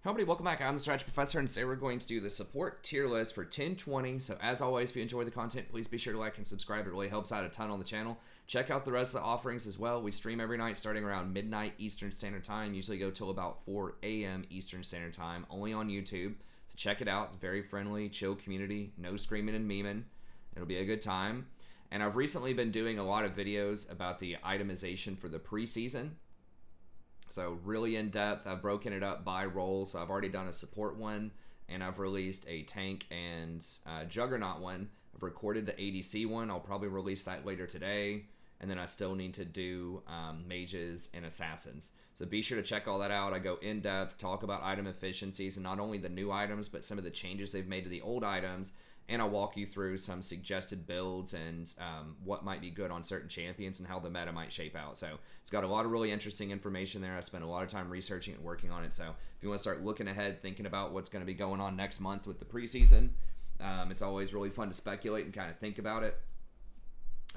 Everybody, welcome back. I'm the Strategy Professor, and today we're going to do the support tier list for 1020. So as always, if you enjoy the content, please be sure to like and subscribe. It really helps out a ton on the channel. Check out the rest of the offerings as well. We stream every night starting around midnight Eastern Standard Time. Usually go till about 4 a.m. Eastern Standard Time, only on YouTube. So check it out. It's a very friendly, chill community. No screaming and memeing. It'll be a good time. And I've recently been doing a lot of videos about the itemization for the preseason. So really in depth. I've broken it up by role. So I've already done a support one, and I've released a tank and juggernaut one. I've recorded the ADC one. I'll probably release that later today. And then I still need to do mages and assassins. So be sure to check all that out. I go in depth, talk about item efficiencies, and not only the new items, but some of the changes they've made to the old items. And I'll walk you through some suggested builds and what might be good on certain champions and how the meta might shape out. So it's got a lot of really interesting information there. I spent a lot of time researching and working on it. So if you want to start looking ahead, thinking about what's going to be going on next month with the preseason, it's always really fun to speculate and kind of think about it.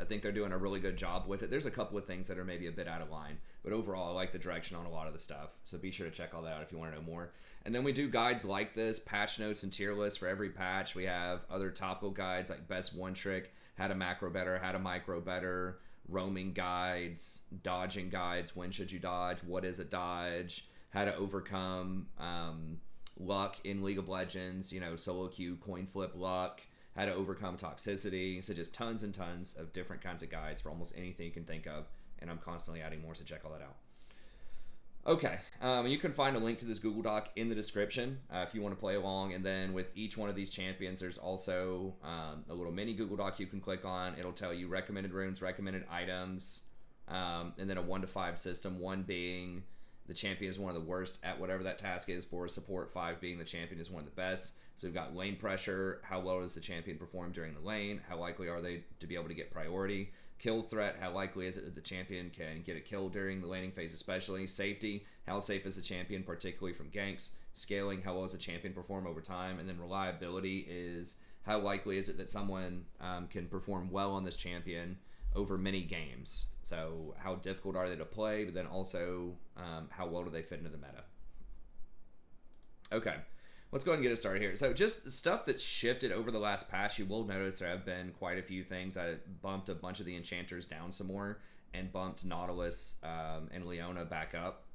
I think they're doing a really good job with it. There's a couple of things that are maybe a bit out of line, but overall I like the direction on a lot of the stuff. So be sure to check all that out if you want to know more. And then we do guides like this, patch notes and tier lists for every patch. We have other topical guides like best one trick, how to macro better, how to micro better, roaming guides, dodging guides, when should you dodge, what is a dodge, how to overcome luck in League of Legends, solo queue, coin flip luck, how to overcome toxicity. So just tons and tons of different kinds of guides for almost anything you can think of, and I'm constantly adding more, so check all that out. Okay, you can find a link to this Google Doc in the description if you want to play along, and then with each one of these champions, there's also a little mini Google Doc you can click on. It'll tell you recommended runes, recommended items, and then a 1 to 5 system, 1 being the champion is one of the worst at whatever that task is for support, 5 being the champion is one of the best. So we've got lane pressure, how well does the champion perform during the lane, how likely are they to be able to get priority, kill threat, how likely is it that the champion can get a kill during the laning phase especially, safety, how safe is the champion particularly from ganks, scaling, how well does the champion perform over time, and then reliability is how likely is it that someone can perform well on this champion over many games. So how difficult are they to play, but then also how well do they fit into the meta. Okay. Let's go ahead and get it started here. So just stuff that's shifted over the last patch, you will notice there have been quite a few things. I bumped a bunch of the enchanters down some more and bumped Nautilus and Leona back up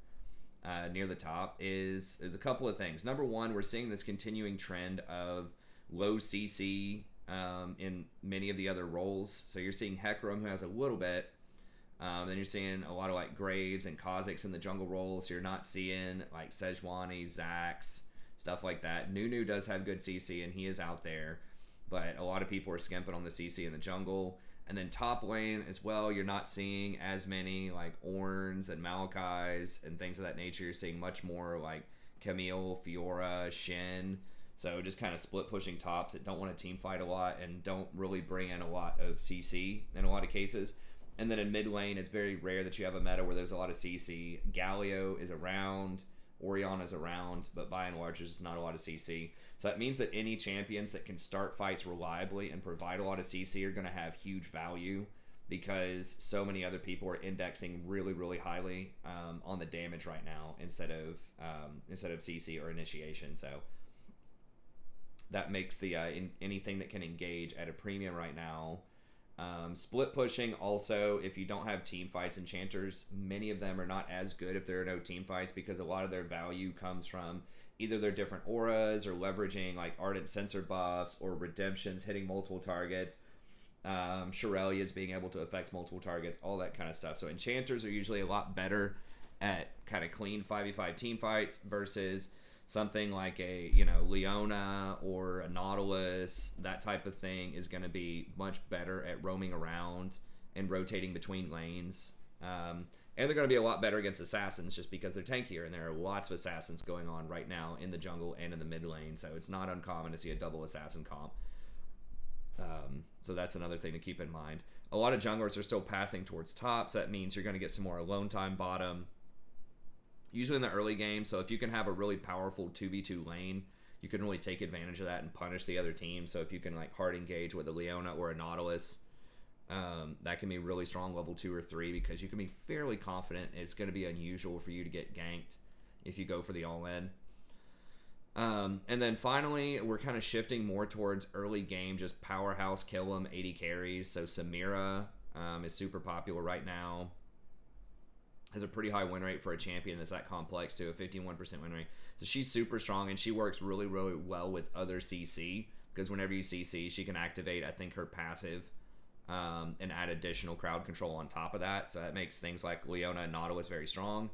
near the top. Is a couple of things. Number one, we're seeing this continuing trend of low CC in many of the other roles. So you're seeing Hecarim, who has a little bit. Then you're seeing a lot of like Graves and Kha'Zix in the jungle roles. So you're not seeing like Sejuani, Zax, stuff like that. Nunu does have good CC, and he is out there, but a lot of people are skimping on the CC in the jungle. And then top lane as well, you're not seeing as many like Ornns and Maokais and things of that nature. You're seeing much more like Camille, Fiora, Shen. So just kind of split pushing tops that don't want to team fight a lot and don't really bring in a lot of CC in a lot of cases. And then in mid lane, it's very rare that you have a meta where there's a lot of CC. Galio is around, Orianna's around, but by and large, there's just not a lot of CC. So that means that any champions that can start fights reliably and provide a lot of CC are going to have huge value because so many other people are indexing really, really highly on the damage right now instead of CC or initiation. So that makes the anything that can engage at a premium right now. Split pushing also, if you don't have team fights, enchanters, many of them are not as good if there are no team fights because a lot of their value comes from either their different auras or leveraging like ardent sensor buffs or redemptions hitting multiple targets, Shirelia's being able to affect multiple targets, all that kind of stuff. So enchanters are usually a lot better at kind of clean 5v5 team fights versus something like a Leona or a Nautilus. That type of thing is going to be much better at roaming around and rotating between lanes. And they're going to be a lot better against assassins just because they're tankier, and there are lots of assassins going on right now in the jungle and in the mid lane, so it's not uncommon to see a double assassin comp. So that's another thing to keep in mind. A lot of junglers are still pathing towards top, so that means you're going to get some more alone time bottom, usually in the early game. So if you can have a really powerful 2v2 lane, you can really take advantage of that and punish the other team. So if you can like hard engage with a Leona or a Nautilus, that can be really strong level 2 or 3 because you can be fairly confident it's going to be unusual for you to get ganked if you go for the all-in. And then finally, we're kind of shifting more towards early game, just powerhouse, kill them, 80 carries. So Samira is super popular right now. Has a pretty high win rate for a champion that's that complex too, a 51% win rate. So she's super strong, and she works really, really well with other CC, because whenever you CC, she can activate, I think, her passive and add additional crowd control on top of that. So that makes things like Leona and Nautilus very strong.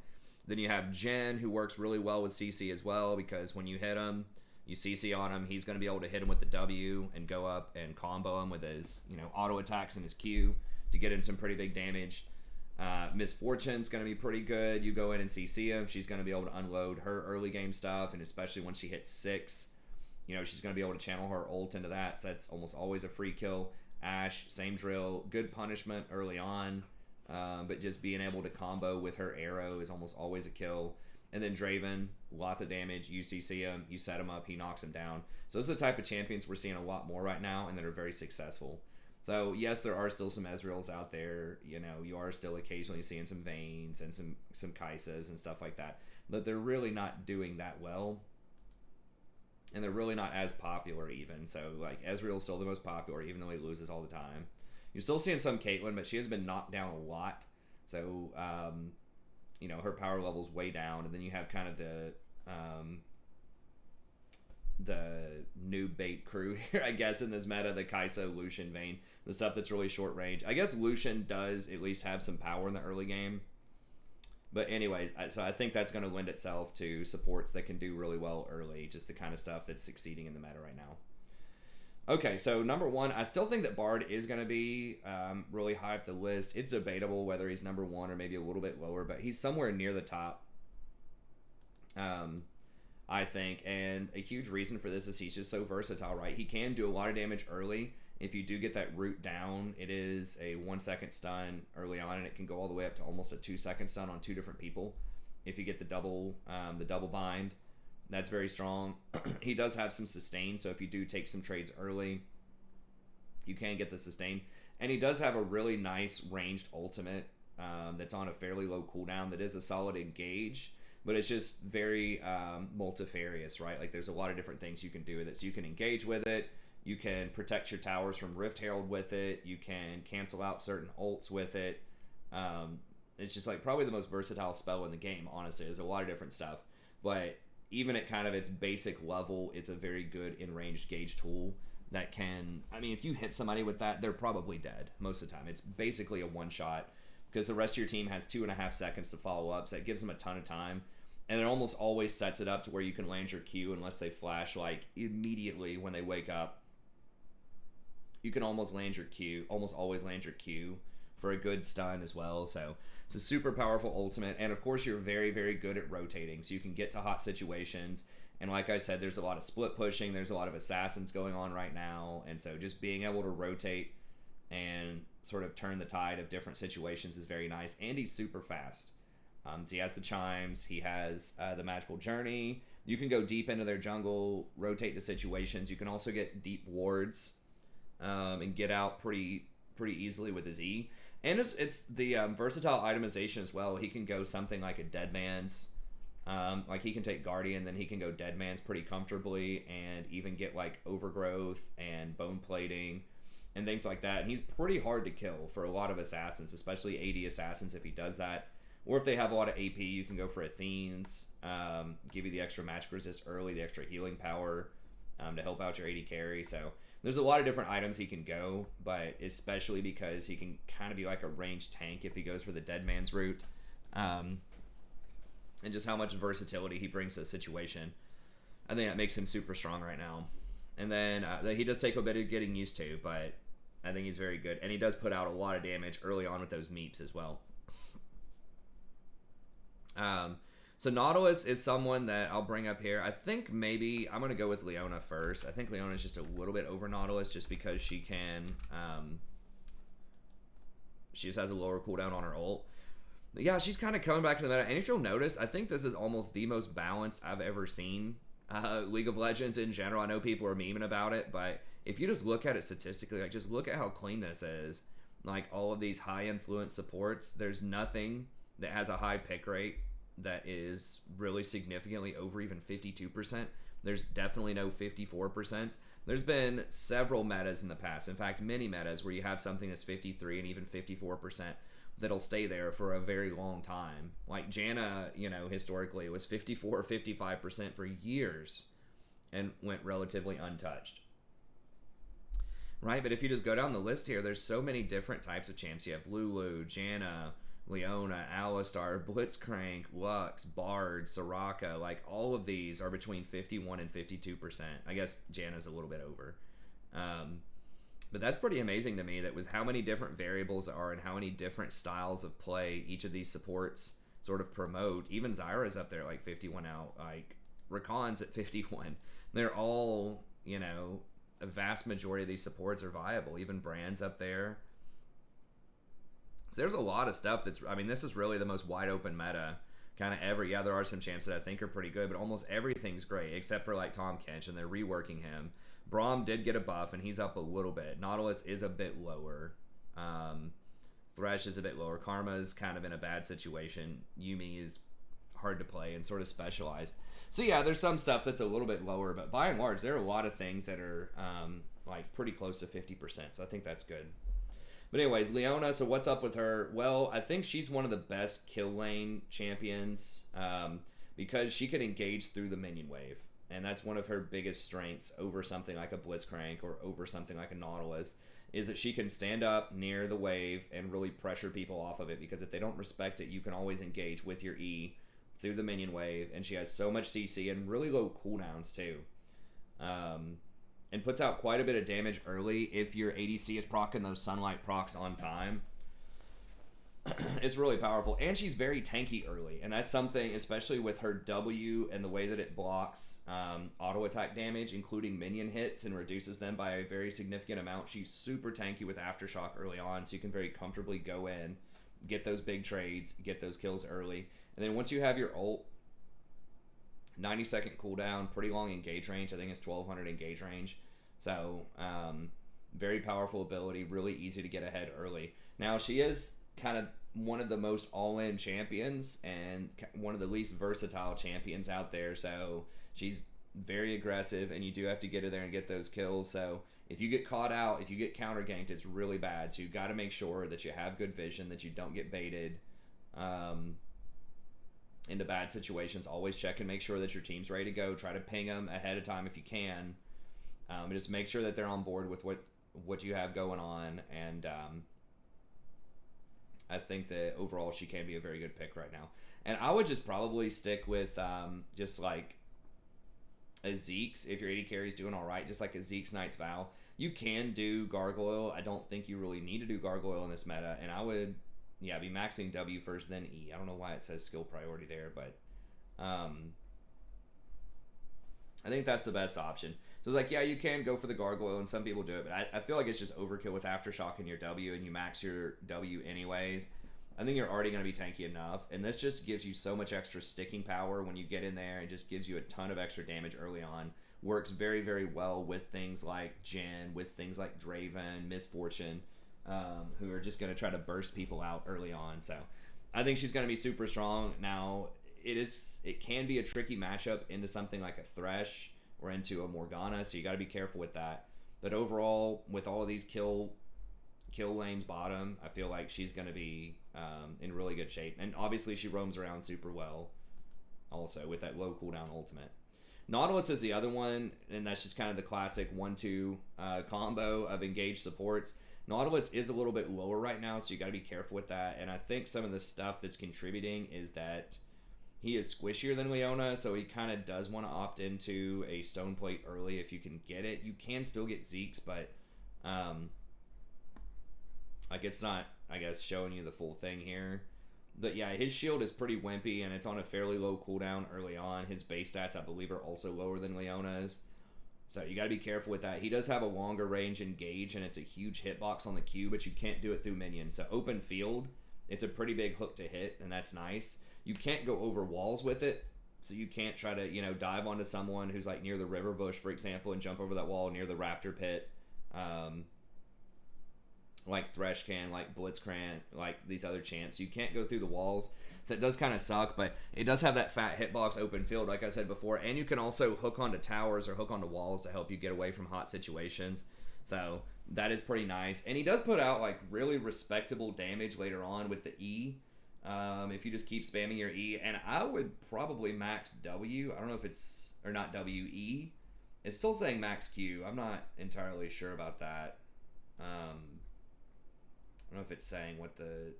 Then you have Jen, who works really well with CC as well, because when you hit him, you CC on him, he's going to be able to hit him with the W and go up and combo him with his, auto attacks and his Q to get in some pretty big damage. Miss Fortune's going to be pretty good. You go in and CC him, she's going to be able to unload her early game stuff, and especially when she hits 6, she's going to be able to channel her ult into that, so that's almost always a free kill. Ashe, same drill, good punishment early on. But just being able to combo with her arrow is almost always a kill. And then Draven, lots of damage. You CC him, you set him up, he knocks him down. So those are the type of champions we're seeing a lot more right now, and that are very successful. So yes, there are still some Ezreals out there. You are still occasionally seeing some Vaynes and some Kaisas and stuff like that. But they're really not doing that well. And they're really not as popular even. So like Ezreal's still the most popular, even though he loses all the time. You're still seeing some Caitlyn, but she has been knocked down a lot. So, her power level's way down. And then you have kind of the new bait crew here, I guess, in this meta, the Kai'Sa, Lucian, Vayne, the stuff that's really short range. I guess Lucian does at least have some power in the early game. But anyways, so I think that's going to lend itself to supports that can do really well early, just the kind of stuff that's succeeding in the meta right now. Okay, so number 1, I still think that Bard is going to be really high up the list. It's debatable whether he's number 1 or maybe a little bit lower, but he's somewhere near the top, I think. And a huge reason for this is he's just so versatile, right? He can do a lot of damage early. If you do get that root down, it is a 1-second stun early on, and it can go all the way up to almost a 2-second stun on 2 different people if you get the double bind. That's very strong. He does have some sustain, so if you do take some trades early, you can get the sustain. And he does have a really nice ranged ultimate that's on a fairly low cooldown that is a solid engage, but it's just very multifarious, right? Like there's a lot of different things you can do with it. So you can engage with it, you can protect your towers from Rift Herald with it, you can cancel out certain ults with it. It's just like probably the most versatile spell in the game, honestly. There's a lot of different stuff, but even at kind of its basic level, it's a very good in-range gauge tool that can... I mean, if you hit somebody with that, they're probably dead most of the time. It's basically a one-shot because the rest of your team has 2.5 seconds to follow up, so it gives them a ton of time. And it almost always sets it up to where you can land your Q unless they flash, like, immediately when they wake up. You can almost always land your Q for a good stun as well. So it's a super powerful ultimate, and of course you're very, very good at rotating, so you can get to hot situations. And like I said, there's a lot of split pushing, there's a lot of assassins going on right now, and so just being able to rotate and sort of turn the tide of different situations is very nice. And he's super fast. So he has the chimes, he has the magical journey. You can go deep into their jungle, rotate the situations. You can also get deep wards and get out pretty easily with his E. And it's the versatile itemization as well. He can go something like a Dead Man's. Like he can take Guardian, then he can go Dead Man's pretty comfortably, and even get like Overgrowth and Bone Plating and things like that. And he's pretty hard to kill for a lot of assassins, especially AD assassins if he does that. Or if they have a lot of AP, you can go for Athenes, give you the extra magic resist early, the extra healing power to help out your AD carry. So there's a lot of different items he can go, but especially because he can kind of be like a ranged tank if he goes for the Dead Man's route. And just how much versatility he brings to the situation. I think that makes him super strong right now. And then he does take a bit of getting used to, but I think he's very good. And he does put out a lot of damage early on with those meeps as well. So Nautilus is someone that I'll bring up here. I think maybe I'm going to go with Leona first. I think Leona is just a little bit over Nautilus just because she can... she just has a lower cooldown on her ult. But yeah, she's kind of coming back to the meta. And if you'll notice, I think this is almost the most balanced I've ever seen League of Legends in general. I know people are memeing about it, but if you just look at it statistically, like just look at how clean this is. Like all of these high influence supports, there's nothing that has a high pick rate that is really significantly over even 52%. There's definitely no 54%. There's been several metas in the past, in fact, many metas where you have something that's 53 and even 54% that'll stay there for a very long time. Like Janna, you know, historically was 54 55% for years and went relatively untouched. Right, but if you just go down the list here, there's so many different types of champs. You have Lulu, Janna, Leona, Alistar, Blitzcrank, Lux, Bard, Soraka. Like, all of these are between 51 and 52%. I guess Janna's a little bit over. But that's pretty amazing to me that with how many different variables are and how many different styles of play each of these supports sort of promote. Even Zyra's up there like 51 out. Like, Rakan's at 51. They're all, you know, a vast majority of these supports are viable. Even Brand's up there. So there's a lot of stuff that's, I mean, this is really the most wide open meta kind of ever. Yeah, there are some champs that I think are pretty good, but almost everything's great except for like Tom Kench, and they're reworking him. Braum did get a buff, and he's up a little bit. Nautilus is a bit lower. Thresh is a bit lower. Karma is kind of in a bad situation. Yuumi is hard to play and sort of specialized. So yeah, there's some stuff that's a little bit lower, but by and large, there are a lot of things that are like pretty close to 50%. So I think that's good. But anyways, Leona, so what's up with her? Well, I think she's one of the best kill lane champions because she can engage through the minion wave. And that's one of her biggest strengths over something like a Blitzcrank or over something like a Nautilus, is that she can stand up near the wave and really pressure people off of it, because if they don't respect it, you can always engage with your E through the minion wave, and she has so much CC and really low cooldowns too. And puts out quite a bit of damage early if your ADC is proccing those sunlight procs on time. It's really powerful, and she's very tanky early, and that's something, especially with her W and the way that it blocks auto attack damage, including minion hits, and reduces them by a very significant amount. She's super tanky with Aftershock early on, so you can very comfortably go in, get those big trades, get those kills early, and then once you have your ult, 90-second cooldown, pretty long engage range. I think it's 1200 engage range. So, very powerful ability, really easy to get ahead early. Now, she is kind of one of the most all-in champions and one of the least versatile champions out there. So, she's very aggressive, and you do have to get her there and get those kills. So, if you get caught out, if you get counter-ganked, it's really bad. So, you've got to make sure that you have good vision, that you don't get baited into bad situations. Always check and make sure that your team's ready to go. Try to ping them ahead of time if you can. Just make sure that they're on board with what you have going on. And I think that overall she can be a very good pick right now. And I would just probably stick with just like a Zeke's if your AD carry's doing all right. Just like a Zeke's Knight's Vow. You can do Gargoyle. I don't think you really need to do Gargoyle in this meta. And I would... yeah, be maxing W first, then E. I don't know why it says skill priority there, but I think that's the best option. So it's like, yeah, you can go for the Gargoyle, and some people do it, but I feel like it's just overkill with Aftershock in your W, and you max your W anyways. I think you're already going to be tanky enough, and this just gives you so much extra sticking power when you get in there. It just gives you a ton of extra damage early on. Works very, very well with things like Jhin, with things like Draven, Misfortune, who are just going to try to burst people out early on. So I think she's going to be super strong. Now, it can be a tricky matchup into something like a Thresh or into a Morgana, so you got to be careful with that. But overall, with all of these kill lanes bottom, I feel like she's going to be in really good shape. And obviously, she roams around super well also with that low cooldown ultimate. Nautilus is the other one, and that's just kind of the classic 1-2 combo of engaged supports. Nautilus is a little bit lower right now, so you got to be careful with that. And I think some of the stuff that's contributing is that he is squishier than Leona, so he kind of does want to opt into a stone plate early if you can get it. You can still get Zeke's, but like it's not, I guess, showing you the full thing here. But yeah, his shield is pretty wimpy, and it's on a fairly low cooldown early on. His base stats, I believe, are also lower than Leona's. So you got to be careful with that. He does have a longer range engage, and it's a huge hitbox on the Q, but you can't do it through minions. So open field, it's a pretty big hook to hit, and that's nice. You can't go over walls with it, so you can't try to, dive onto someone who's like near the river bush, for example, and jump over that wall near the raptor pit. Like Thresh can, like Blitzcrank, like these other champs. You can't go through the walls. So it does kind of suck, but it does have that fat hitbox open field, like I said before. And you can also hook onto towers or hook onto walls to help you get away from hot situations. So that is pretty nice. And he does put out like really respectable damage later on with the E. If you just keep spamming your E. And I would probably max W. I don't know if it's, or not W, E. It's still saying max Q. I'm not entirely sure about that. I don't know if it's saying what the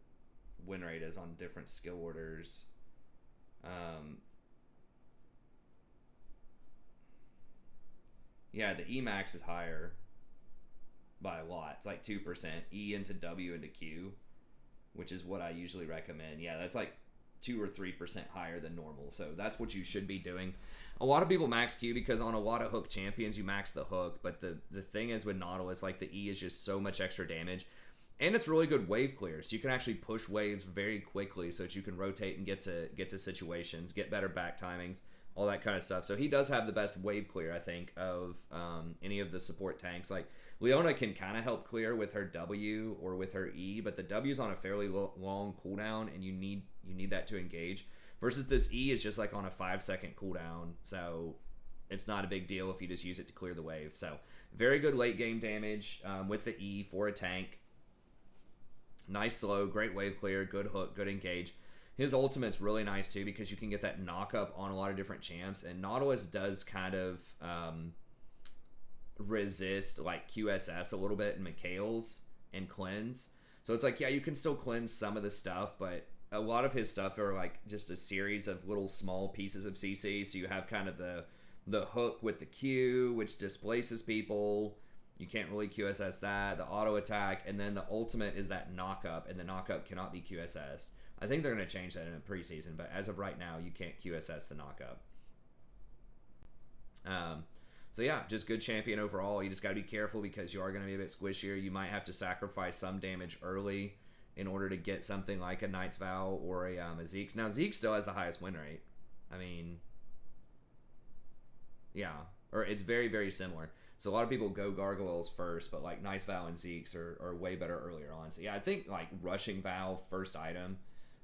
win rate is on different skill orders. Yeah, the E max is higher by a lot. It's like 2%. E into W into Q, which is what I usually recommend. Yeah, that's like 2 or 3% higher than normal. So that's what you should be doing. A lot of people max Q because on a lot of hook champions, you max the hook. But the thing is with Nautilus, like the E is just so much extra damage. And it's really good wave clear. So you can actually push waves very quickly so that you can rotate and get to situations, get better back timings, all that kind of stuff. So he does have the best wave clear, I think, of any of the support tanks. Like Leona can kind of help clear with her W or with her E, but the W's on a fairly long cooldown, and you need that to engage. Versus this E is just like on a 5-second cooldown, so it's not a big deal if you just use it to clear the wave. So very good late game damage with the E for a tank. Nice slow, great wave clear, good hook, good engage. His ultimate's really nice too because you can get that knock up on a lot of different champs, and Nautilus does kind of resist like QSS a little bit in Mikhail's and cleanse. So it's like, yeah, you can still cleanse some of the stuff, but a lot of his stuff are like just a series of little small pieces of CC. So you have kind of the hook with the Q, which displaces people. You can't really QSS that. The auto attack, and then the ultimate is that knock up, and the knock up cannot be QSS. I think they're going to change that in a preseason, but as of right now, you can't QSS the knock up. So yeah, just good champion overall. You just got to be careful because you are going to be a bit squishier. You might have to sacrifice some damage early in order to get something like a Knight's Vow or a Zeke's. Now, Zeke still has the highest win rate. I mean, yeah, or it's very, very similar. So a lot of people go Gargoyles first, but like Knight's Vow and Zeke's are way better earlier on. So yeah, I think like rushing Vow first item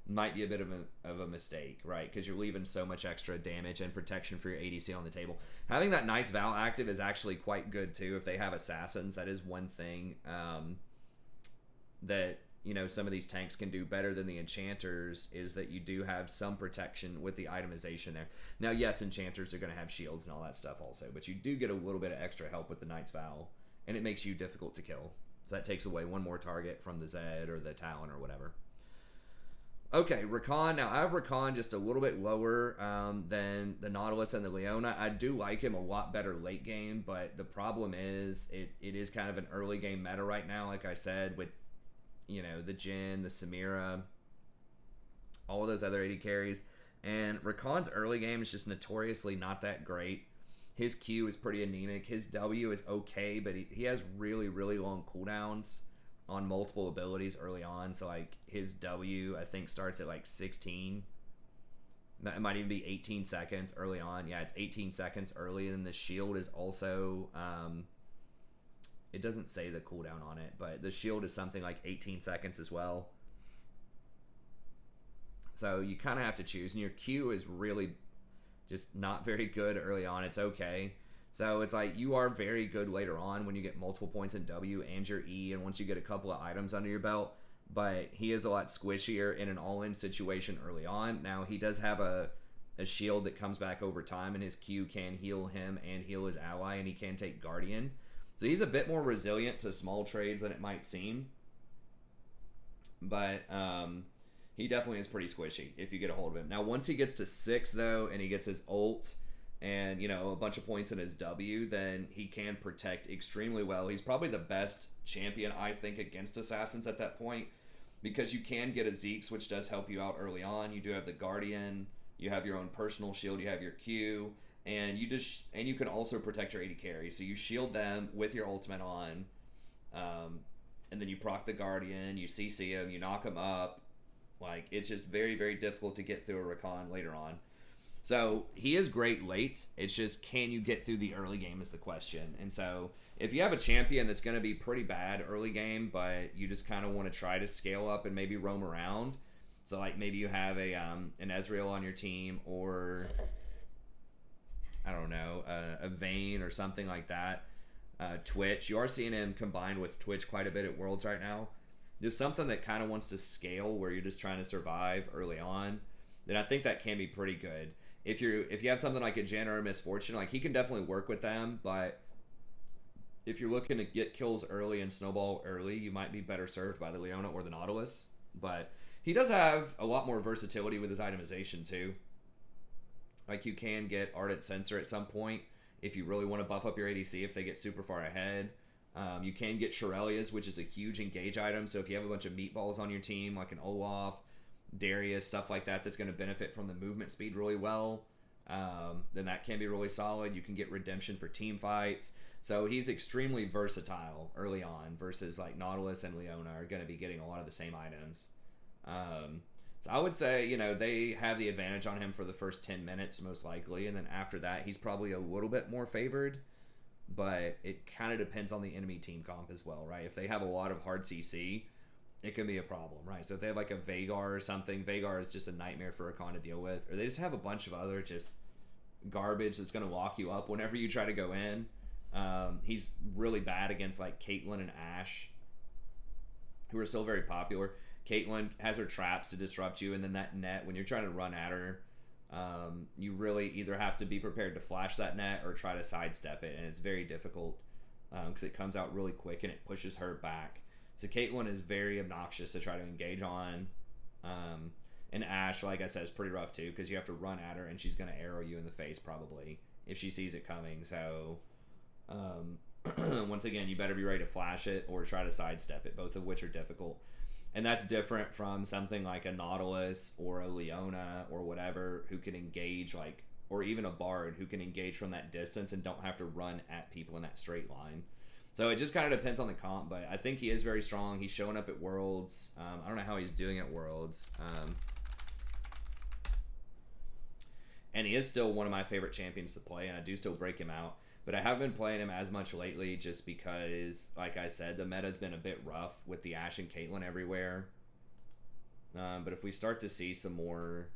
might be a bit of a mistake, right? Because you're leaving so much extra damage and protection for your ADC on the table. Having that Knight's Vow active is actually quite good too if they have assassins. That is one thing that, you know, some of these tanks can do better than the enchanters, is that you do have some protection with the itemization there. Now, yes, enchanters are going to have shields and all that stuff also, but you do get a little bit of extra help with the Knight's Vow, and it makes you difficult to kill. So that takes away one more target from the Zed or the Talon or whatever. Okay, Rakan. Now, I have Rakan just a little bit lower than the Nautilus and the Leona. I do like him a lot better late game, but the problem is it is kind of an early game meta right now, like I said, with, you know, the Jhin, the Samira, all of those other AD carries. And Rakan's early game is just notoriously not that great. His Q is pretty anemic. His W is okay, but he has really, really long cooldowns on multiple abilities early on. So, like, his W, I think, starts at, like, 16. It might even be 18 seconds early on. Yeah, it's 18 seconds early. And then the shield is also... it doesn't say the cooldown on it, but the shield is something like 18 seconds as well. So you kind of have to choose. And your Q is really just not very good early on. It's okay. So it's like you are very good later on when you get multiple points in W and your E, and once you get a couple of items under your belt. But he is a lot squishier in an all-in situation early on. Now, he does have a shield that comes back over time, and his Q can heal him and heal his ally, and he can take Guardian. So he's a bit more resilient to small trades than it might seem. But he definitely is pretty squishy if you get a hold of him. Now, once he gets to 6, though, and he gets his ult and, you know, a bunch of points in his W, then he can protect extremely well. He's probably the best champion, I think, against assassins at that point, because you can get a Zeke's, which does help you out early on. You do have the Guardian, you have your own personal shield, you have your Q, and you can also protect your AD carry. So you shield them with your ultimate on, and then you proc the Guardian, you CC him, you knock him up. Like, it's just very, very difficult to get through a Rakan later on. So he is great late. It's just, can you get through the early game is the question. And so if you have a champion that's going to be pretty bad early game, but you just kind of want to try to scale up and maybe roam around, So like maybe you have an Ezreal on your team, or I don't know, a Vayne or something like that. Twitch, you are seeing him combined with Twitch quite a bit at Worlds right now. Just something that kind of wants to scale where you're just trying to survive early on, then I think that can be pretty good. If you have something like a Janna or a Misfortune, like he can definitely work with them, but if you're looking to get kills early and snowball early, you might be better served by the Leona or the Nautilus. But he does have a lot more versatility with his itemization too. Like you can get Ardent Sensor at some point if you really want to buff up your ADC if they get super far ahead. You can get Shirelias, which is a huge engage item. So if you have a bunch of meatballs on your team, like an Olaf, Darius, stuff like that, that's going to benefit from the movement speed really well, then that can be really solid. You can get Redemption for team fights. So he's extremely versatile early on versus like Nautilus and Leona are going to be getting a lot of the same items. So I would say, you know, they have the advantage on him for the first 10 minutes most likely. And then after that, he's probably a little bit more favored. But it kind of depends on the enemy team comp as well, right? If they have a lot of hard CC, it can be a problem, right? So if they have like a Veigar or something, Veigar is just a nightmare for Rakan to deal with. Or they just have a bunch of other just garbage that's going to lock you up whenever you try to go in. He's really bad against like Caitlyn and Ashe, who are still very popular. Caitlyn has her traps to disrupt you, and then that net, when you're trying to run at her, you really either have to be prepared to flash that net or try to sidestep it, and it's very difficult because it comes out really quick and it pushes her back. So Caitlyn is very obnoxious to try to engage on. And Ashe, like I said, is pretty rough too because you have to run at her and she's going to arrow you in the face probably if she sees it coming. So once again, you better be ready to flash it or try to sidestep it, both of which are difficult. And that's different from something like a Nautilus or a Leona or whatever who can engage, like, or even a Bard who can engage from that distance and don't have to run at people in that straight line. So it just kind of depends on the comp, but I think he is very strong. He's showing up at Worlds. I don't know how he's doing at Worlds. And he is still one of my favorite champions to play, and I do still break him out. But I haven't been playing him as much lately just because, like I said, the meta's been a bit rough with the Ashe and Caitlyn everywhere. But if we start to see some more...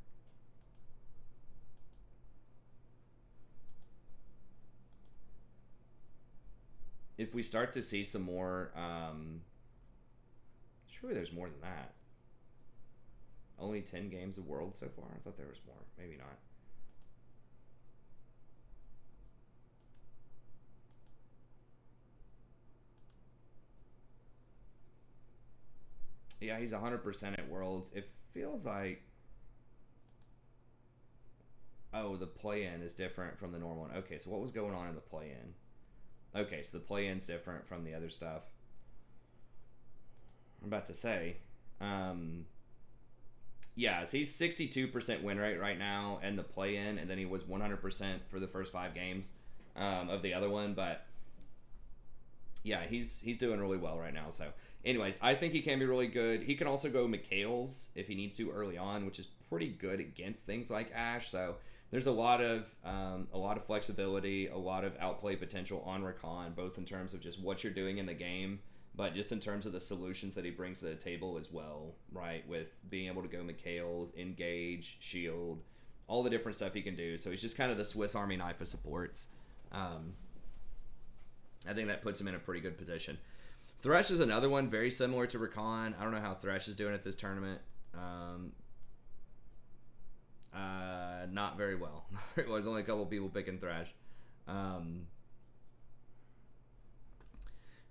If we start to see some more... surely there's more than that. Only 10 games of World so far? I thought there was more. Maybe not. Yeah, he's 100% at Worlds. It feels like... Oh, the play-in is different from the normal one. Okay, so what was going on in the play-in? Okay, so the play-in's different from the other stuff. I'm about to say. Yeah, so he's 62% win rate right now in the play-in, and then he was 100% for the first 5 games of the other one, but... Yeah, he's doing really well right now. So, anyways, I think he can be really good. He can also go Mikhail's if he needs to early on, which is pretty good against things like Ashe. So, there's a lot of flexibility, a lot of outplay potential on Rakan, both in terms of just what you're doing in the game, but just in terms of the solutions that he brings to the table as well, right? With being able to go Mikhail's, engage, shield, all the different stuff he can do. So, he's just kind of the Swiss Army knife of supports. I think that puts him in a pretty good position. Thresh is another one, very similar to Rakan. I don't know how Thresh is doing at this tournament. Not very well. There's only a couple people picking Thresh.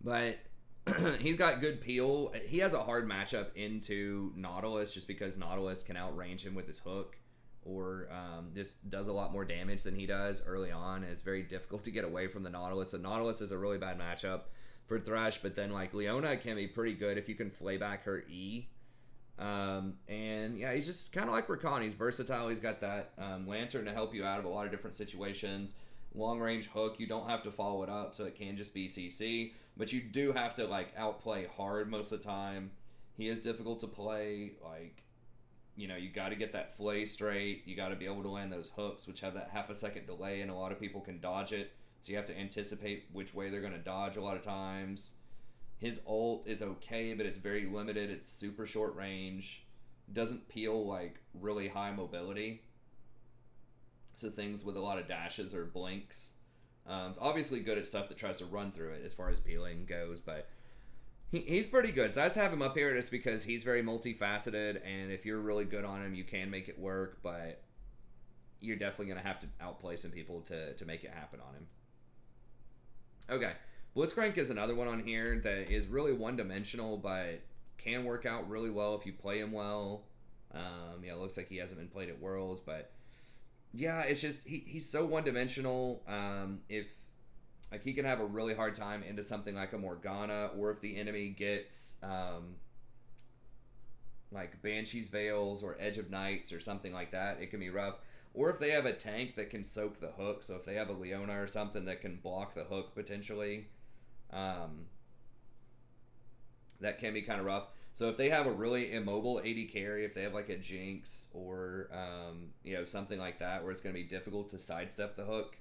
But he's got good peel. He has a hard matchup into Nautilus just because Nautilus can outrange him with his hook. Or just does a lot more damage than he does early on, and it's very difficult to get away from the Nautilus. So Nautilus is a really bad matchup for Thresh, but then like Leona can be pretty good if you can flay back her E. And yeah, he's just kind of like Rakan. He's versatile. He's got that lantern to help you out of a lot of different situations. Long range hook, you don't have to follow it up, so it can just be CC, but you do have to like outplay hard most of the time. He is difficult to play, like, you know, you got to get that flay straight. You got to be able to land those hooks, which have that half a second delay, and a lot of people can dodge it. So you have to anticipate which way they're going to dodge a lot of times. His ult is okay, but it's very limited. It's super short range. doesn't peel like really high mobility. So things with a lot of dashes or blinks. It's obviously good at stuff that tries to run through it as far as peeling goes, but he's pretty good. So I just have him up here just because he's very multifaceted, and if you're really good on him, you can make it work, but you're definitely going to have to outplay some people to make it happen on him. Okay, Blitzcrank is another one on here that is really one-dimensional, but can work out really well if you play him well. Yeah, it looks like he hasn't been played at Worlds, but yeah, it's just he's so one-dimensional. If like he can have a really hard time into something like a Morgana, or if the enemy gets like Banshee's Veils or Edge of Nights or something like that, it can be rough. Or if they have a tank that can soak the hook, so if they have a Leona or something that can block the hook potentially, that can be kind of rough. So if they have a really immobile AD carry, if they have like a Jinx or something like that where it's going to be difficult to sidestep the hook,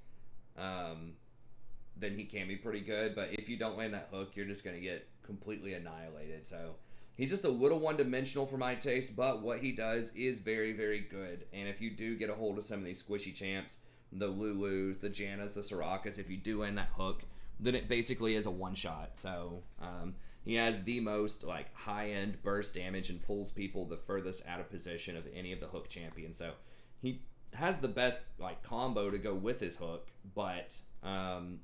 then he can be pretty good. But if you don't land that hook, you're just going to get completely annihilated. So he's just a little one-dimensional for my taste, but what he does is very, very good. And if you do get a hold of some of these squishy champs, the Lulus, the Jannas, the Sorakas, if you do land that hook, then it basically is a one-shot. So he has the most like high-end burst damage and pulls people the furthest out of position of any of the hook champions. So he has the best like combo to go with his hook, but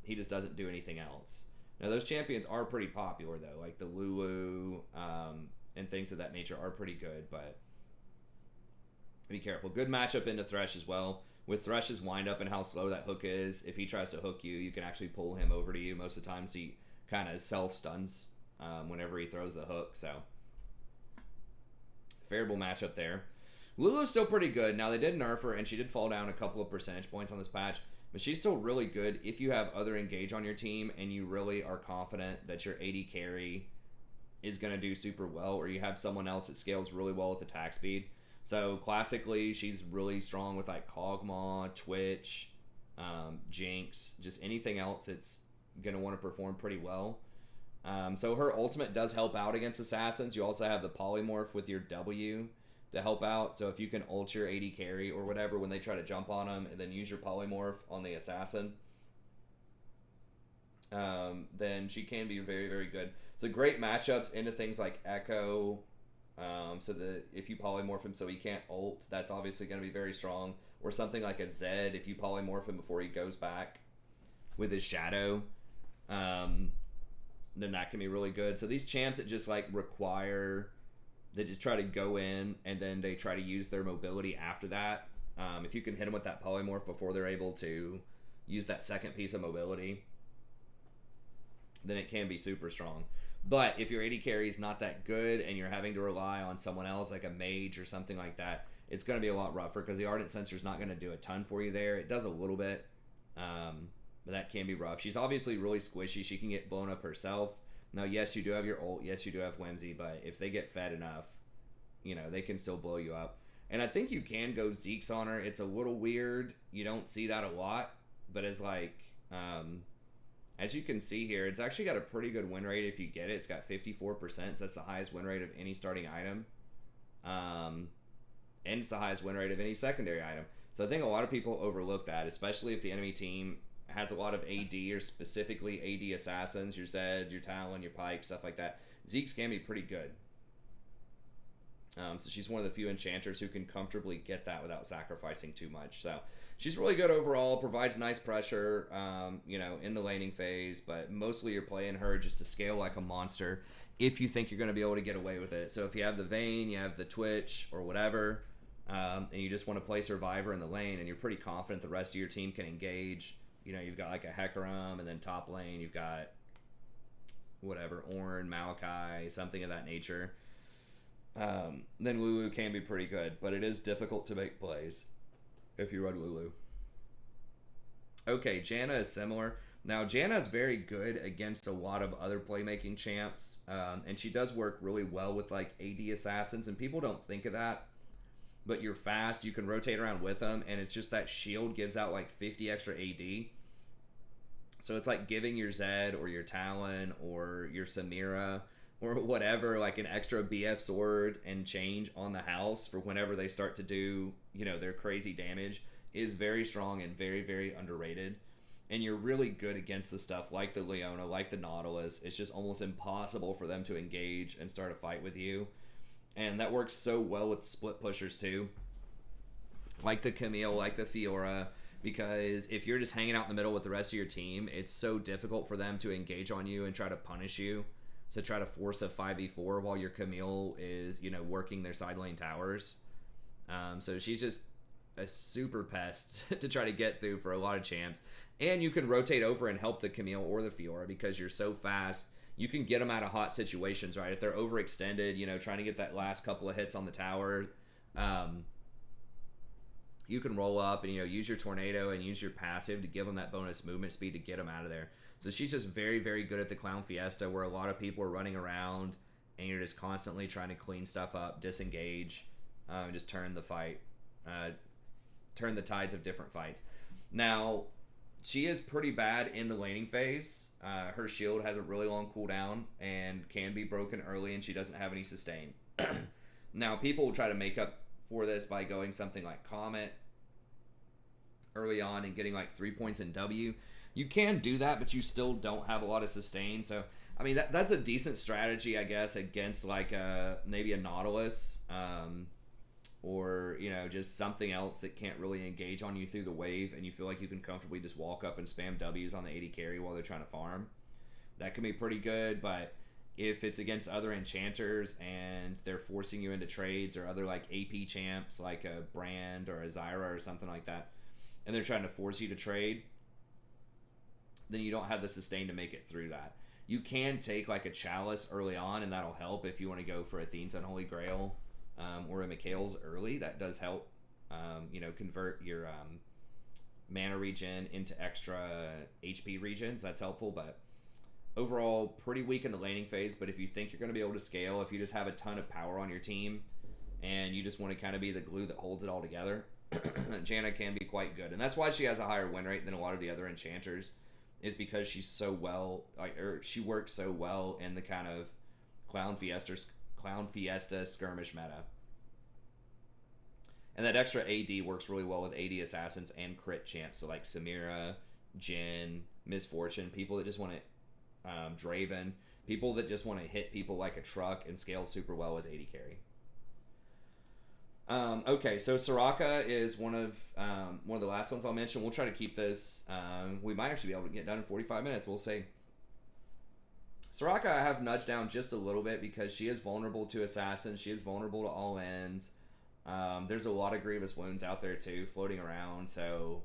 he just doesn't do anything else. Now those champions are pretty popular though, like the Lulu and things of that nature are pretty good, but be careful. Good matchup into Thresh as well. With Thresh's windup and how slow that hook is, if he tries to hook you, you can actually pull him over to you. Most of the times he kind of self-stuns whenever he throws the hook, so favorable matchup there. Lulu's still pretty good. Now they did nerf her and she did fall down a couple of percentage points on this patch, but she's still really good if you have other engage on your team and you really are confident that your AD carry is going to do super well, or you have someone else that scales really well with attack speed. So classically, she's really strong with like Kog'Maw, Twitch, Jinx, just anything else that's going to want to perform pretty well. So her ultimate does help out against assassins. You also have the polymorph with your W to help out. So if you can ult your AD carry or whatever when they try to jump on them and then use your polymorph on the assassin, then she can be very, very good. So great matchups into things like Echo. So if you polymorph him so he can't ult, that's obviously going to be very strong. Or something like a Zed, if you polymorph him before he goes back with his shadow, then that can be really good. So these champs that just like require, they just try to go in and then they try to use their mobility after that. If you can hit them with that polymorph before they're able to use that second piece of mobility, then it can be super strong. But if your AD carry is not that good and you're having to rely on someone else like a Mage or something like that, it's going to be a lot rougher because the Ardent Sensor is not going to do a ton for you there. It does a little bit, but that can be rough. She's obviously really squishy. She can get blown up herself. Now, yes, you do have your ult. Yes, you do have Whimsy, but if they get fed enough, they can still blow you up. And I think you can go Zeke's on her. It's a little weird. You don't see that a lot, but it's like... as you can see here, it's actually got a pretty good win rate if you get it. It's got 54%, so that's the highest win rate of any starting item. And it's the highest win rate of any secondary item. So I think a lot of people overlook that, especially if the enemy team has a lot of AD or specifically AD assassins, your Zed, your Talon, your Pike, stuff like that. Zeke's can be pretty good. So she's one of the few enchanters who can comfortably get that without sacrificing too much. So she's really good overall, provides nice pressure, in the laning phase, but mostly you're playing her just to scale like a monster if you think you're going to be able to get away with it. So if you have the Vayne, you have the Twitch or whatever, and you just want to play Survivor in the lane and you're pretty confident the rest of your team can engage, you've got like a Hecarim, and then top lane you've got whatever, Ornn, Maokai, something of that nature. Then Lulu can be pretty good, but it is difficult to make plays if you run Lulu. Okay, Janna is similar. Now, Janna is very good against a lot of other playmaking champs, and she does work really well with like AD assassins, and people don't think of that, but you're fast, you can rotate around with them, and it's just that shield gives out like 50 extra AD. So it's like giving your Zed or your Talon or your Samira or whatever, like an extra BF sword and change on the house for whenever they start to do, their crazy damage, is very strong and very, very underrated. And you're really good against the stuff like the Leona, like the Nautilus. It's just almost impossible for them to engage and start a fight with you. And that works so well with split pushers too. Like the Camille, like the Fiora. Because if you're just hanging out in the middle with the rest of your team, it's so difficult for them to engage on you and try to punish you. So try to force a 5v4 while your Camille is, working their side lane towers. So she's just a super pest to try to get through for a lot of champs. And you can rotate over and help the Camille or the Fiora because you're so fast. You can get them out of hot situations, right? If they're overextended, trying to get that last couple of hits on the tower, you can roll up and, use your tornado and use your passive to give them that bonus movement speed to get them out of there. So she's just very, very good at the Clown Fiesta, where a lot of people are running around and you're just constantly trying to clean stuff up, disengage, just turn the fight, turn the tides of different fights. Now, she is pretty bad in the laning phase. Her shield has a really long cooldown and can be broken early, and she doesn't have any sustain. Now, people will try to make up for this by going something like Comet early on and getting like 3 points in W. You can do that, but you still don't have a lot of sustain. So, I mean, that's a decent strategy, I guess, against like maybe a Nautilus or, just something else that can't really engage on you through the wave, and you feel like you can comfortably just walk up and spam W's on the AD carry while they're trying to farm. That can be pretty good, but if it's against other enchanters and they're forcing you into trades, or other like AP champs like a Brand or a Zyra or something like that, and they're trying to force you to trade, then you don't have the sustain to make it through that. You can take like a Chalice early on, and that'll help if you want to go for Athene's Unholy Grail or a Mikhail's early. That does help, convert your mana regen into extra HP regens. That's helpful, but overall, pretty weak in the laning phase. But if you think you're going to be able to scale, if you just have a ton of power on your team and you just want to kind of be the glue that holds it all together, Janna can be quite good. And that's why she has a higher win rate than a lot of the other enchanters, is because she's so well, or she works so well in the kind of Clown Fiesta skirmish meta. And that extra AD works really well with AD assassins and crit champs. So like Samira, Jhin, Misfortune, people that just want to Draven, people that just want to hit people like a truck and scale super well with AD carry. Okay, so Soraka is one of the last ones I'll mention. We'll try to keep this. We might actually be able to get done in 45 minutes. We'll see. Soraka I have nudged down just a little bit because she is vulnerable to assassins. She is vulnerable to all ends. There's a lot of grievous wounds out there too, floating around. So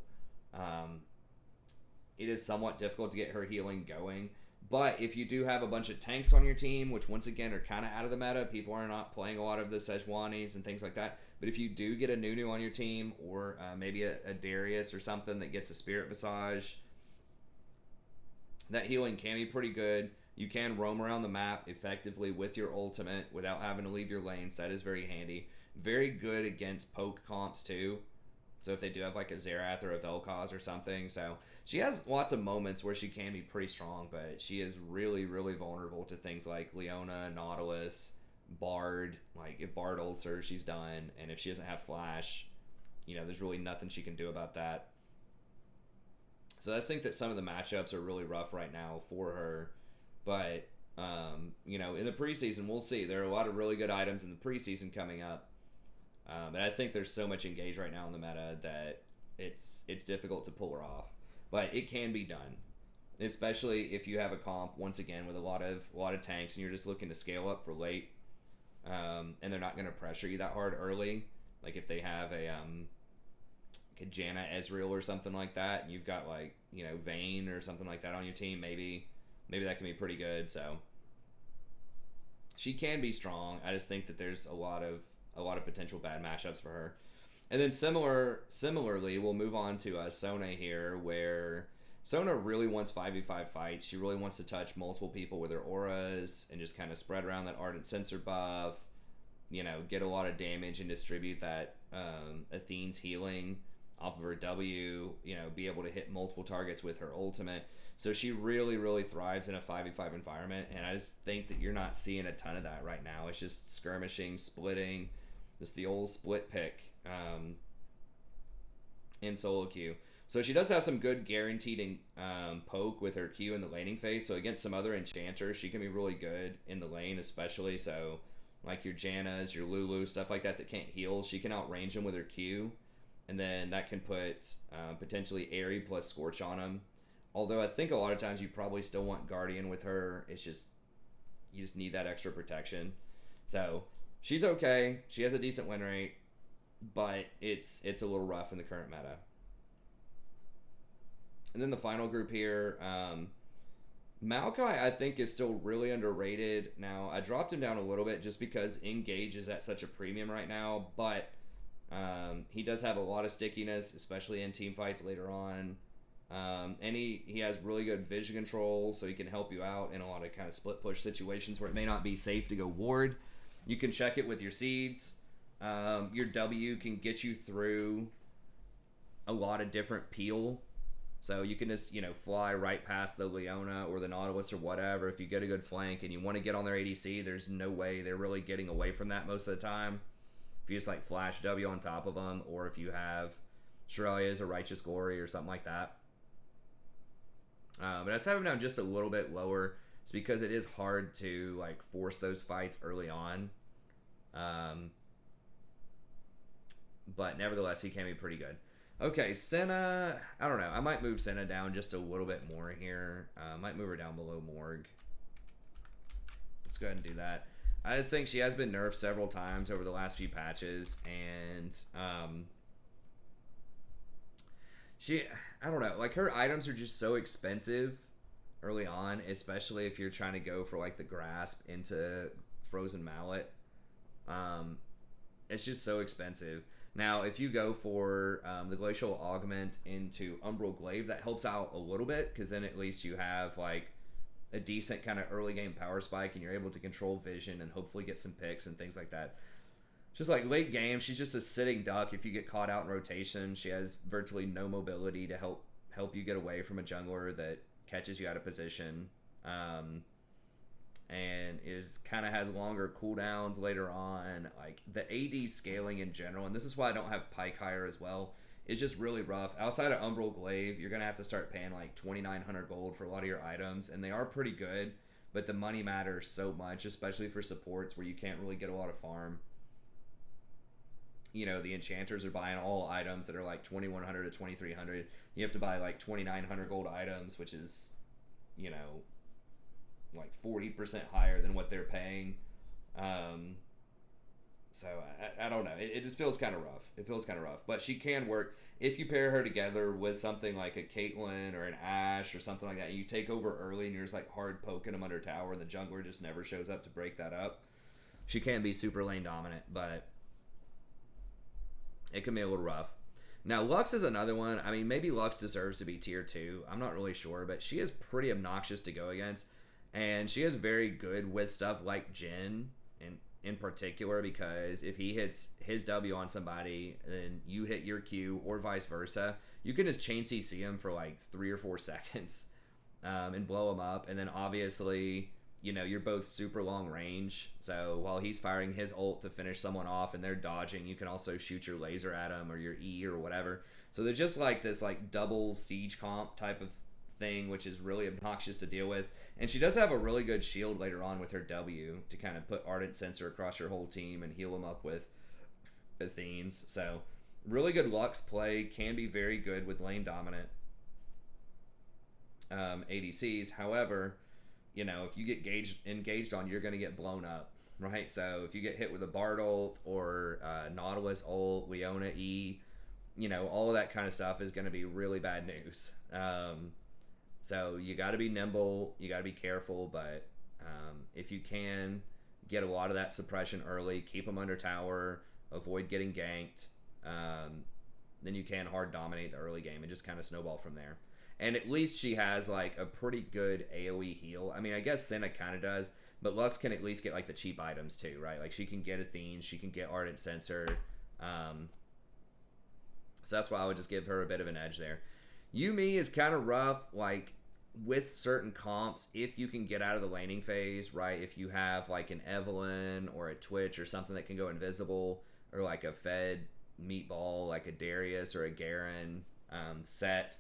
it is somewhat difficult to get her healing going. But if you do have a bunch of tanks on your team, which once again are kind of out of the meta, people are not playing a lot of the Sejuanis and things like that. But if you do get a Nunu on your team, or maybe a Darius or something that gets a Spirit Visage, that healing can be pretty good. You can roam around the map effectively with your ultimate without having to leave your lanes. That is very handy. Very good against poke comps too. So if they do have like a Xerath or a Vel'Koz or something. So she has lots of moments where she can be pretty strong, but she is really, really vulnerable to things like Leona, Nautilus, Bard. Like if Bard ults her, she's done. And if she doesn't have Flash, there's really nothing she can do about that. So I just think that some of the matchups are really rough right now for her. But, in the preseason, we'll see. There are a lot of really good items in the preseason coming up. And I just think there's so much engage right now in the meta that it's difficult to pull her off. But it can be done, especially if you have a comp, once again, with a lot of tanks and you're just looking to scale up for late. And they're not going to pressure you that hard early. Like if they have a Janna Ezreal or something like that, and you've got like, Vayne or something like that on your team, maybe that can be pretty good. So she can be strong. I just think that there's a lot of potential bad matchups for her. And then similarly, we'll move on to Sona here, where Sona really wants 5v5 fights. She really wants to touch multiple people with her auras and just kind of spread around that Ardent Sensor buff, get a lot of damage and distribute that Athene's healing off of her W, you know, be able to hit multiple targets with her ultimate. So she really, really thrives in a 5v5 environment, and I just think that you're not seeing a ton of that right now. It's just skirmishing, splitting, just the old split pick in solo queue. So she does have some good guaranteed poke with her Q in the laning phase. So against some other enchanters, she can be really good in the lane, especially. So like your Jannas, your Lulu, stuff like that can't heal, she can outrange them with her Q. And then that can put potentially Airy plus Scorch on them. Although I think a lot of times you probably still want Guardian with her. It's just, you just need that extra protection. So she's okay. She has a decent win rate, but it's a little rough in the current meta. And then the final group here, Maokai, I think, is still really underrated. Now, I dropped him down a little bit just because Engage is at such a premium right now, but he does have a lot of stickiness, especially in team fights later on. And he has really good vision control, so he can help you out in a lot of kind of split push situations where it may not be safe to go ward. You can check it with your seeds. Your W can get you through a lot of different peel. So you can just, you know, fly right past the Leona or the Nautilus or whatever. If you get a good flank and you want to get on their ADC, there's no way they're really getting away from that most of the time. If you just like flash W on top of them, or if you have Shirelia's or Righteous Glory or something like that. But I just have him down just a little bit lower. It's because it is hard to like force those fights early on. But nevertheless, he can be pretty good. Okay, Senna, I don't know. I might move Senna down just a little bit more here. Might move her down below Morg. Let's go ahead and do that. I just think she has been nerfed several times over the last few patches, and I don't know, like her items are just so expensive early on, especially if you're trying to go for like the grasp into Frozen Mallet. It's just so expensive. Now, if you go for the Glacial Augment into Umbral Glaive, that helps out a little bit, because then at least you have like a decent kind of early game power spike, and you're able to control vision and hopefully get some picks and things like that. Just like late game, she's just a sitting duck. If you get caught out in rotation, she has virtually no mobility to help you get away from a jungler that catches you out of position. And is kind of has longer cooldowns later on. Like the AD scaling in general, and this is why I don't have Pike higher as well, is just really rough. Outside of Umbral Glaive, you're gonna have to start paying like 2,900 gold for a lot of your items, and they are pretty good, but the money matters so much, especially for supports where you can't really get a lot of farm. You know, the enchanters are buying all items that are like 2,100 to 2,300. You have to buy like 2,900 gold items, which is, you know, like 40% higher than what they're paying. So I don't know. It just feels kind of rough. It feels kind of rough. But she can work if you pair her together with something like a Caitlyn or an Ashe or something like that. And you take over early and you're just like hard poking them under tower, and the jungler just never shows up to break that up. She can be super lane dominant, but it can be a little rough. Now, Lux is another one. I mean, maybe Lux deserves to be tier 2. I'm not really sure, but she is pretty obnoxious to go against. And she is very good with stuff like Jhin in particular, because if he hits his W on somebody, then you hit your Q, or vice versa, you can just chain CC him for like 3 or 4 seconds and blow him up. And then obviously, you know, you're both super long range. So while he's firing his ult to finish someone off and they're dodging, you can also shoot your laser at him or your E or whatever. So they're just like this like double siege comp type of thing, which is really obnoxious to deal with. And she does have a really good shield later on with her W to kind of put Ardent Censer across her whole team and heal them up with Athenes. So really good Lux play, can be very good with lane dominant ADCs. However, you know, if you get engaged on, you're going to get blown up, right? So if you get hit with a Bard ult or Nautilus ult, Leona E, you know, all of that kind of stuff is going to be really bad news. So you got to be nimble, you got to be careful, but if you can get a lot of that suppression early, keep them under tower, avoid getting ganked, then you can hard dominate the early game and just kind of snowball from there. And at least she has like a pretty good AoE heal. I mean, I guess Senna kind of does, but Lux can at least get like the cheap items too, right? Like she can get Athene, she can get Ardent Censer, So that's why I would just give her a bit of an edge there. Yumi is kind of rough, like with certain comps, if you can get out of the laning phase, right? If you have like an Evelyn or a Twitch or something that can go invisible, or like a fed meatball, like a Darius or a Garen set,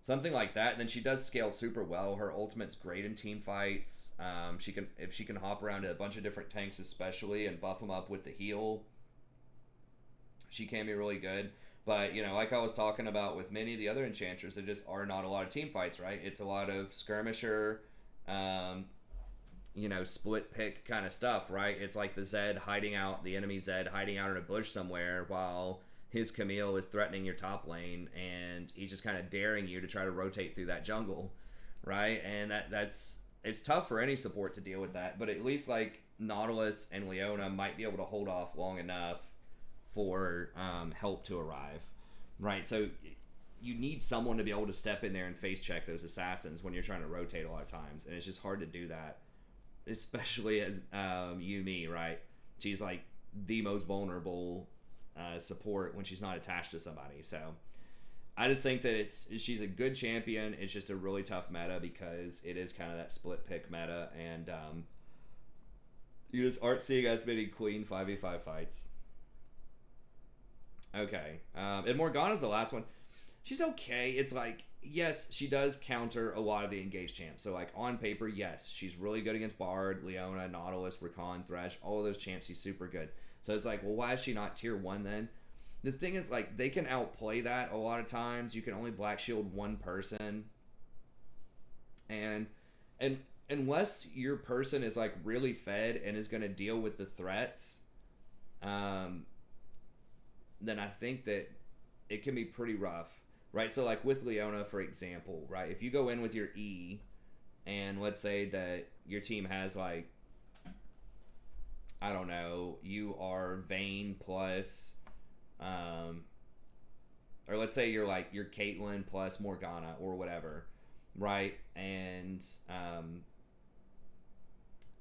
something like that, then she does scale super well. Her ultimate's great in team fights. If she can hop around to a bunch of different tanks, especially, and buff them up with the heal, she can be really good. But, you know, like I was talking about with many of the other enchanters, there just are not a lot of team fights, right? It's a lot of skirmisher, you know, split pick kind of stuff, right? It's like the Zed hiding out, the enemy Zed hiding out in a bush somewhere while his Camille is threatening your top lane, and he's just kind of daring you to try to rotate through that jungle, right? And it's tough for any support to deal with that, but at least like Nautilus and Leona might be able to hold off long enough for help to arrive, right? So you need someone to be able to step in there and face check those assassins when you're trying to rotate a lot of times, and it's just hard to do that, especially as Yumi, right? She's like the most vulnerable support when she's not attached to somebody. So I just think that she's a good champion. It's just a really tough meta because it is kind of that split pick meta, and you just aren't seeing as many clean 5v5 fights. Okay, and Morgana's the last one. She's okay. It's like, yes, she does counter a lot of the engaged champs. So like on paper, yes, she's really good against Bard, Leona, Nautilus, Rakan, Thresh, all of those champs. She's super good. So it's like, well, why is she not tier 1 then? The thing is, like, they can outplay that a lot of times. You can only black shield one person, and unless your person is like really fed and is going to deal with the threats, then I think that it can be pretty rough, right? So like with Leona, for example, right? If you go in with your E, and let's say that your team has like, I don't know, you are Vayne plus, or let's say you're Caitlyn plus Morgana or whatever, right? And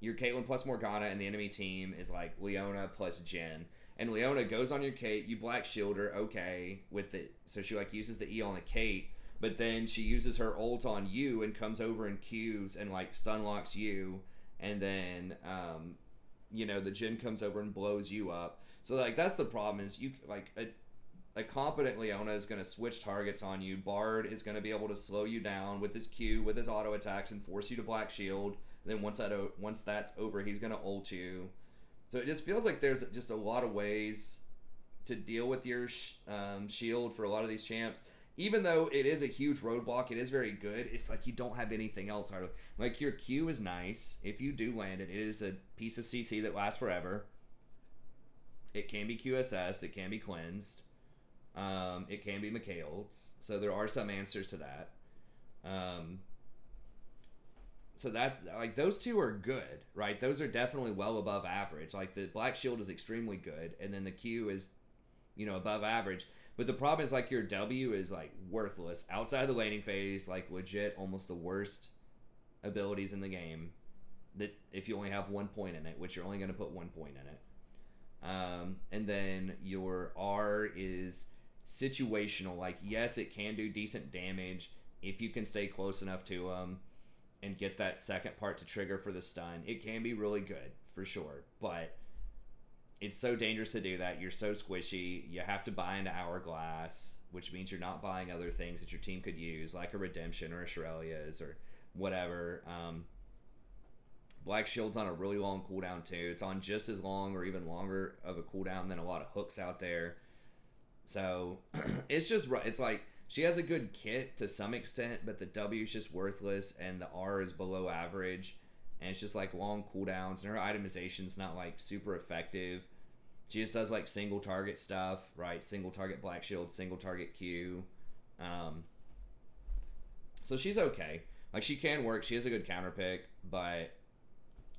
you're Caitlyn plus Morgana, and the enemy team is like Leona plus Jen. And Leona goes on your Kate, you black shield her, okay, with it. So she like uses the E on the Kate, but then she uses her ult on you and comes over and Qs and like stun locks you, and then you know, the Jin comes over and blows you up. So like that's the problem, is you like a competent Leona is going to switch targets on you. Bard is going to be able to slow you down with his Q, with his auto attacks, and force you to black shield. And then once that's over, he's going to ult you. So it just feels like there's just a lot of ways to deal with your shield for a lot of these champs. Even though it is a huge roadblock, it is very good. It's like you don't have anything else. Like your Q is nice. If you do land it, it is a piece of CC that lasts forever. It can be QSS. It can be cleansed. It can be McHale's. So there are some answers to that. So that's like, those two are good, right? Those are definitely well above average. Like the black shield is extremely good, and then the Q is, you know, above average. But the problem is like your W is like worthless outside of the laning phase. Like legit, almost the worst abilities in the game. That if you only have 1 point in it, which you're only going to put 1 point in it. And then your R is situational. Like yes, it can do decent damage if you can stay close enough to them and get that second part to trigger for the stun. It can be really good, for sure, but it's so dangerous to do that. You're so squishy. You have to buy into Hourglass, which means you're not buying other things that your team could use, like a Redemption or a Shirelia's or whatever. Black Shield's on a really long cooldown, too. It's on just as long or even longer of a cooldown than a lot of hooks out there. So, it's like, she has a good kit to some extent, but the W is just worthless, and the R is below average, and it's just like long cooldowns, and her itemization's not like super effective. She just does like single target stuff, right? Single target black shield, single target Q. So she's okay. Like she can work. She has a good counter pick, but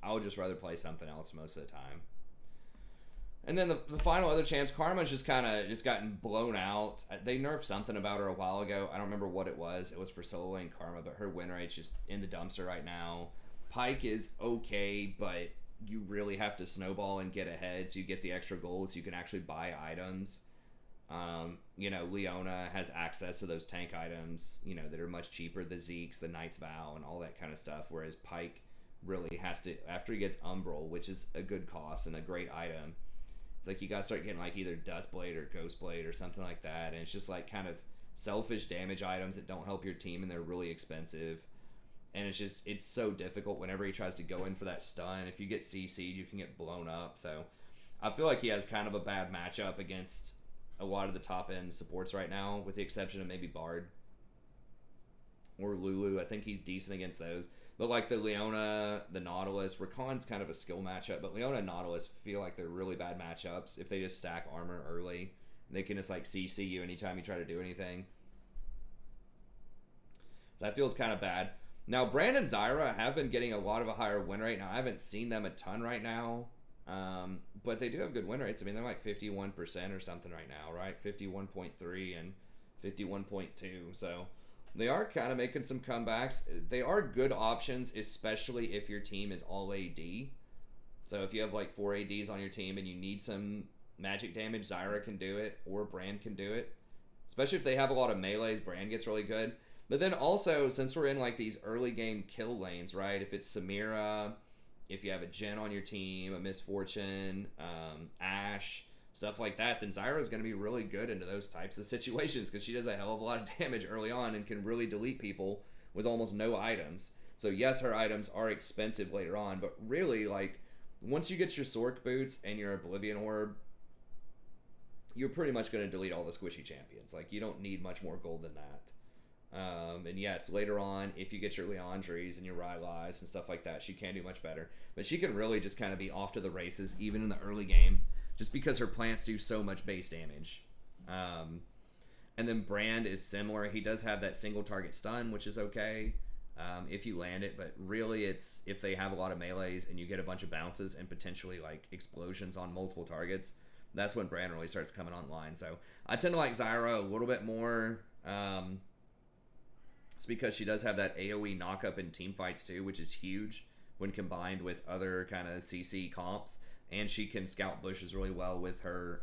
I would just rather play something else most of the time. And then the final other champs, Karma's just kind of gotten blown out. They nerfed something about her a while ago. I don't remember what it was. It was for solo lane Karma, but her win rate's just in the dumpster right now. Pyke is okay, but you really have to snowball and get ahead so you get the extra gold so you can actually buy items. You know, Leona has access to those tank items, you know, that are much cheaper, the Zeeks, the Knight's Vow, and all that kind of stuff, whereas Pike really has to, after he gets Umbral, which is a good cost and a great item, it's like you gotta start getting like either Dustblade or Ghostblade or something like that, and it's just like kind of selfish damage items that don't help your team, and they're really expensive. And it's just, it's so difficult whenever he tries to go in for that stun. If you get CC'd, you can get blown up. So I feel like he has kind of a bad matchup against a lot of the top end supports right now, with the exception of maybe Bard or Lulu. I think he's decent against those. But like the Leona, the Nautilus, Rakan's kind of a skill matchup, but Leona and Nautilus feel like they're really bad matchups if they just stack armor early. They can just like CC you anytime you try to do anything. So that feels kind of bad. Now, Brand and Zyra have been getting a lot of a higher win rate. Now, I haven't seen them a ton right now, but they do have good win rates. I mean, they're like 51% or something right now, right? 51.3 and 51.2. So they are kind of making some comebacks. They are good options, especially if your team is all AD. So if you have like 4 ADs on your team and you need some magic damage, Zyra can do it, or Brand can do it. Especially if they have a lot of melees, Brand gets really good. But then also, since we're in like these early game kill lanes, right? If it's Samira, if you have a Jen on your team, a Misfortune, Ashe, stuff like that, then Zyra is going to be really good into those types of situations, because she does a hell of a lot of damage early on and can really delete people with almost no items. So yes, her items are expensive later on, but really, like, once you get your Sork boots and your Oblivion Orb, you're pretty much going to delete all the squishy champions. Like, you don't need much more gold than that. And yes, later on, if you get your Leandries and your Rylai's and stuff like that, she can do much better. But she can really just kind of be off to the races, even in the early game, just because her plants do so much base damage. And then Brand is similar. He does have that single target stun, which is okay if you land it. But really, it's if they have a lot of melees and you get a bunch of bounces and potentially like explosions on multiple targets, that's when Brand really starts coming online. So I tend to like Zyra a little bit more. It's because she does have that AoE knockup in team fights too, which is huge when combined with other kind of CC comps. And she can scout bushes really well with her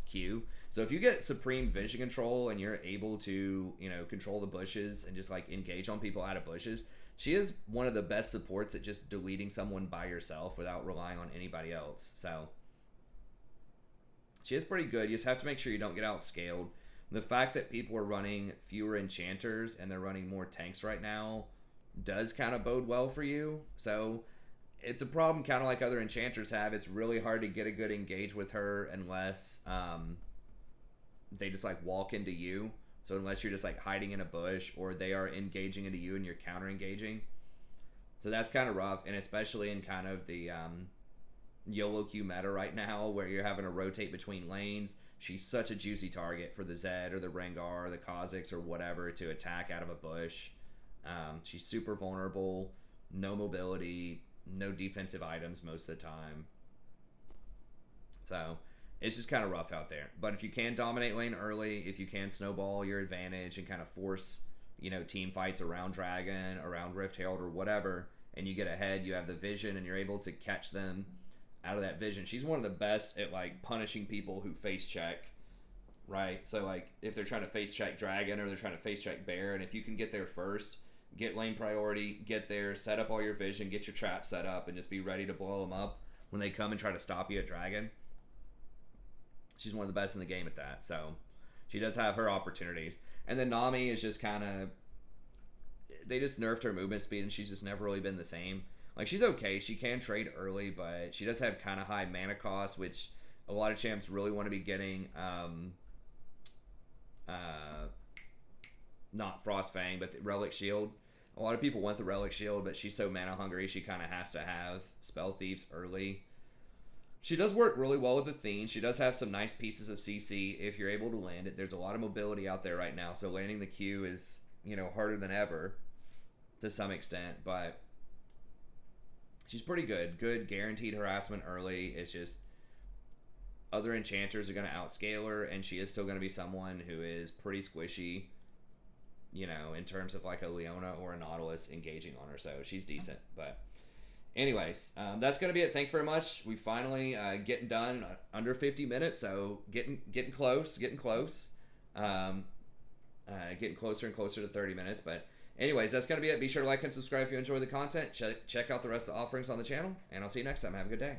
Q. So if you get Supreme Vision Control and you're able to, you know, control the bushes and just like engage on people out of bushes, she is one of the best supports at just deleting someone by yourself without relying on anybody else. So she is pretty good. You just have to make sure you don't get outscaled. The fact that people are running fewer enchanters and they're running more tanks right now does kind of bode well for you. So it's a problem kind of like other enchanters have. It's really hard to get a good engage with her unless they just like walk into you. So unless you're just like hiding in a bush or they are engaging into you and you're counter engaging. So that's kind of rough, and especially in kind of the YOLO Q meta right now where you're having to rotate between lanes. She's such a juicy target for the Zed or the Rengar or the Kha'Zix or whatever to attack out of a bush. She's super vulnerable, no mobility, no defensive items most of the time. So it's just kind of rough out there. But if you can dominate lane early, if you can snowball your advantage and kind of force, you know, team fights around Dragon, around Rift Herald or whatever, and you get ahead, you have the vision and you're able to catch them out of that vision. She's one of the best at like punishing people who face check, right? So like if they're trying to face check Dragon or they're trying to face check Bear, and if you can get there first, get lane priority, get there, set up all your vision, get your trap set up, and just be ready to blow them up when they come and try to stop you at Dragon. She's one of the best in the game at that. So she does have her opportunities. And then Nami is just kind of, they just nerfed her movement speed and she's just never really been the same. Like, she's okay. She can trade early, but she does have kind of high mana cost, which a lot of champs really want to be getting. Not Frostfang, but the Relic Shield. A lot of people want the Relic Shield, but she's so mana hungry, she kind of has to have Spell Thieves early. She does work really well with Athene. She does have some nice pieces of CC if you're able to land it. There's a lot of mobility out there right now, so landing the Q is, you know, harder than ever to some extent, but she's pretty good. Good guaranteed harassment early. It's just other enchanters are going to outscale her, and she is still going to be someone who is pretty squishy, you know, in terms of like a Leona or a Nautilus engaging on her. So she's decent. But Anyways, that's gonna be it. Thank you very much. We finally getting done under 50 minutes, so getting close, getting closer and closer to 30 minutes. But anyways, that's gonna be it. Be sure to like and subscribe if you enjoy the content. Check out the rest of the offerings on the channel, and I'll see you next time. Have a good day.